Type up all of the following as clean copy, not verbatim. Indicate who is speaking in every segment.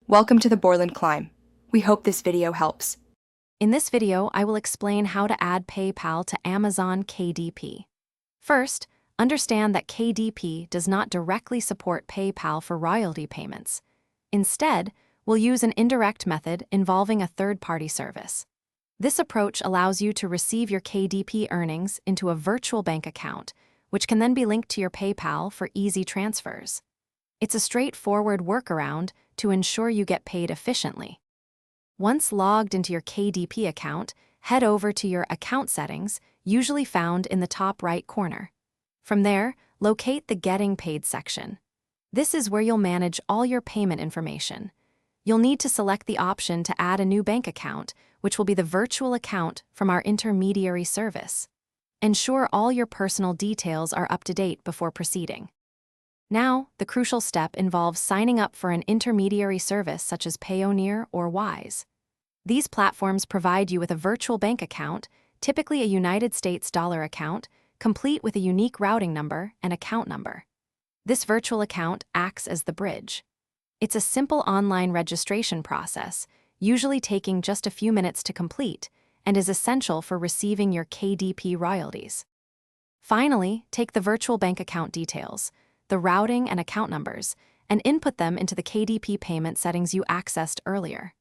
Speaker 1: Welcome to the Borland Climb. We hope this video helps.
Speaker 2: In this video, I will explain how to add PayPal to Amazon KDP. First, understand that KDP does not directly support PayPal for royalty payments. Instead, we'll use an indirect method involving a third-party service. This approach allows you to receive your KDP earnings into a virtual bank account, which can then be linked to your PayPal for easy transfers. It's a straightforward workaround to ensure you get paid efficiently. Once logged into your KDP account, head over to your account settings, usually found in the top right corner. From there, locate the Getting Paid section. This is where you'll manage all your payment information. You'll need to select the option to add a new bank account, which will be the virtual account from our intermediary service. Ensure all your personal details are up to date before proceeding. Now, the crucial step involves signing up for an intermediary service such as Payoneer or Wise. These platforms provide you with a virtual bank account, typically a United States dollar account, complete with a unique routing number and account number. This virtual account acts as the bridge. It's a simple online registration process, usually taking just a few minutes to complete, and is essential for receiving your KDP royalties. Finally, take the virtual bank account details, the routing and account numbers, and input them into the KDP payment settings you accessed earlier.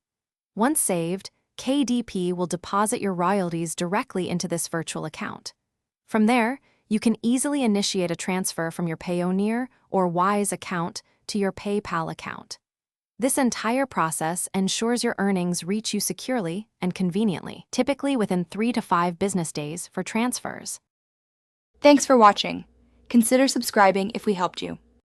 Speaker 2: Once saved, KDP will deposit your royalties directly into this virtual account. From there, you can easily initiate a transfer from your Payoneer or Wise account to your PayPal account. This entire process ensures your earnings reach you securely and conveniently, typically within 3 to 5 business days for transfers.
Speaker 1: Thanks for watching. Consider subscribing if we helped you.